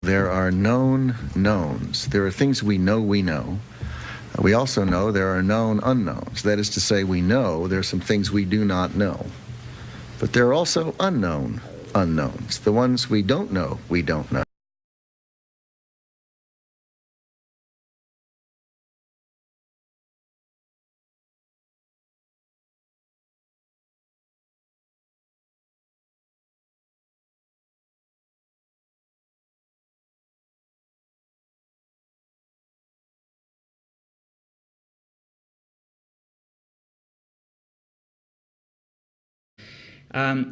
There are known knowns. There are things we know we know. We also know there are known unknowns. That is to say, we know there are some things we do not know. But there are also unknown unknowns. The ones we don't know, we don't know.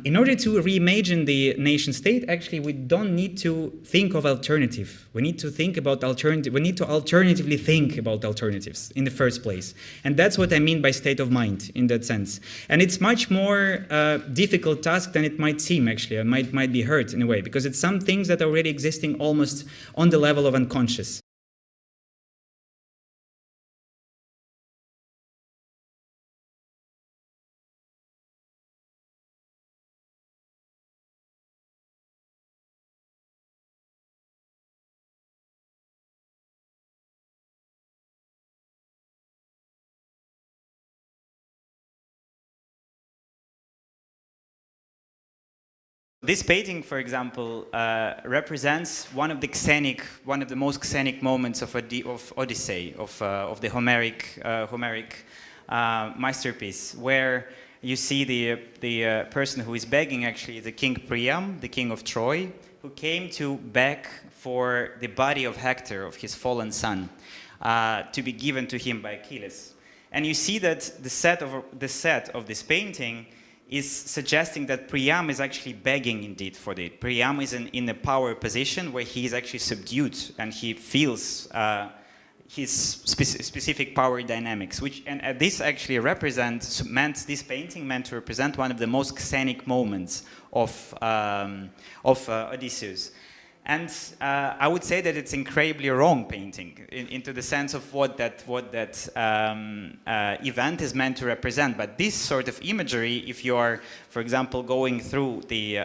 In order to reimagine the nation state, actually, we don't need to think of alternative. We need to think about alternative. We need to alternatively think about alternatives in the first place, and that's what I mean by state of mind in that sense. And it's much more difficult task than it might seem. Actually, it might be heard in a way because it's some things that are already existing almost on the level of unconscious. This painting, for example, represents one of the most Xenic moments of Odyssey, of the Homeric masterpiece, where you see the person who is begging, actually, the King Priam, the king of Troy, who came to beg for the body of Hector, of his fallen son, to be given to him by Achilles. And you see that the set of this painting is suggesting that Priam is actually begging indeed for it. Priam is in a power position where he is actually subdued and he feels his specific power dynamics, and this actually this painting meant to represent one of the most Xenic moments of Odysseus. And I would say that it's incredibly wrong painting into the sense of what that event is meant to represent. But this sort of imagery, if you are, for example, going through the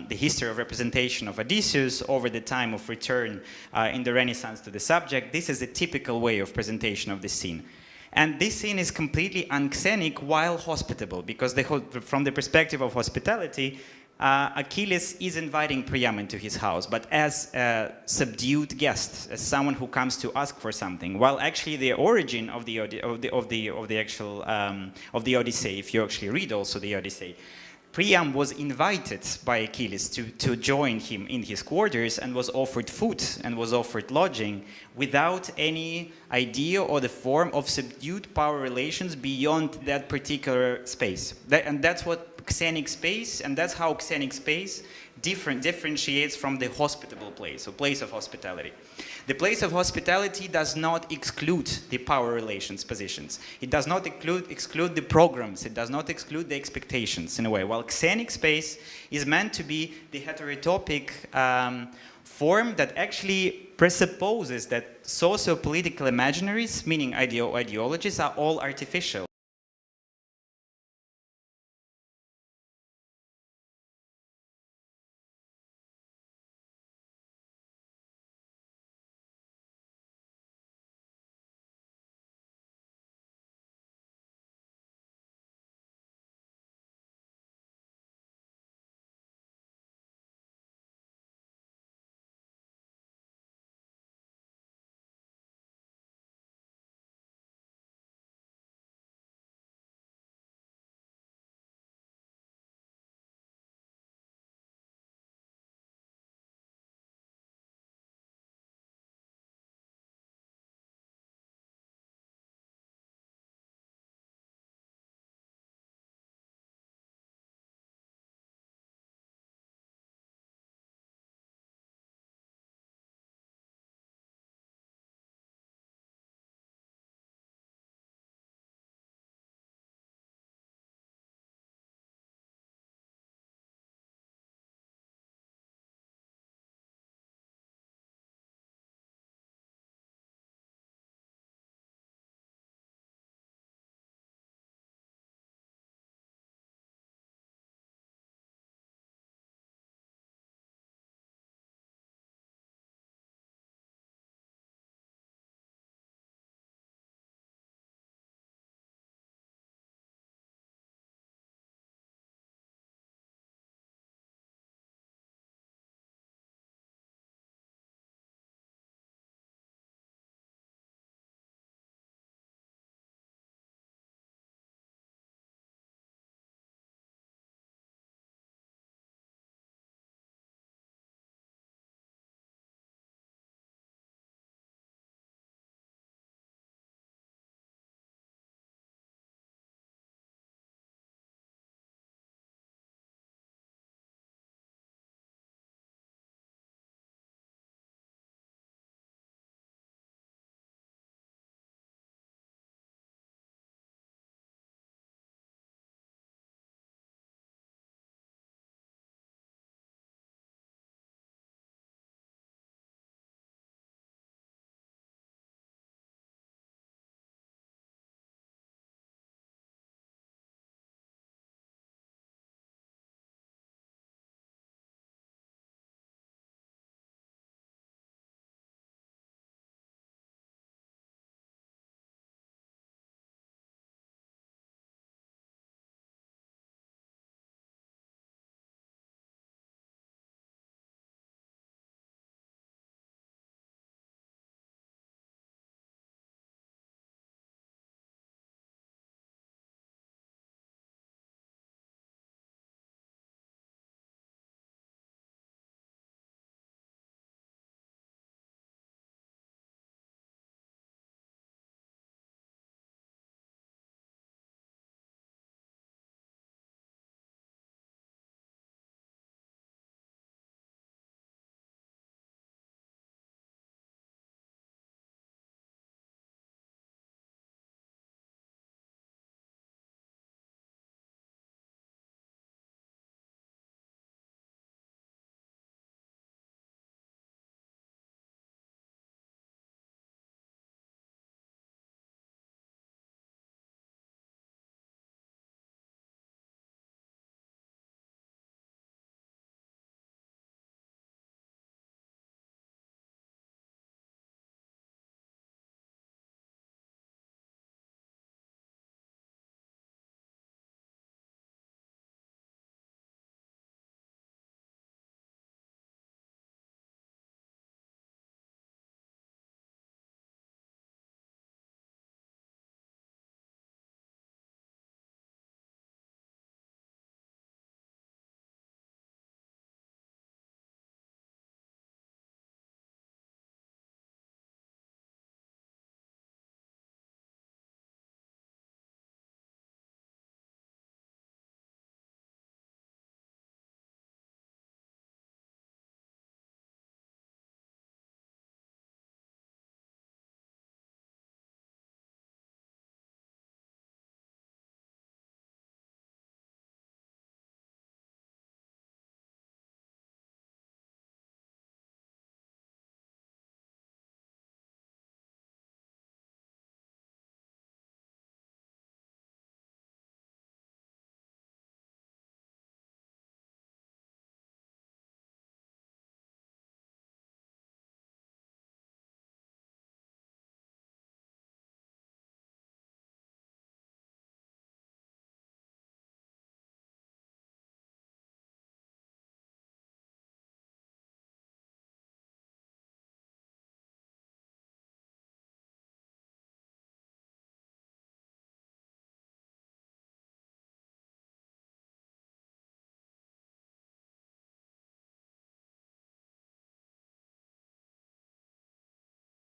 history of representation of Odysseus over the time of return in the Renaissance to the subject, this is a typical way of presentation of the scene. And this scene is completely unxenic while hospitable, because from the perspective of hospitality, Achilles is inviting Priam into his house, but as a subdued guest, as someone who comes to ask for something. While actually the origin of the Odyssey, if you actually read also the Odyssey, Priam was invited by Achilles to join him in his quarters and was offered food and was offered lodging without any idea or the form of subdued power relations beyond that particular space. And that's what Xenic space, and that's how Xenic space differentiates from the hospitable place, or place of hospitality. The place of hospitality does not exclude the power relations positions. It does not exclude the programs. It does not exclude the expectations in a way. While Xenic space is meant to be the heterotopic form that actually presupposes that socio-political imaginaries, meaning ideologies, are all artificial.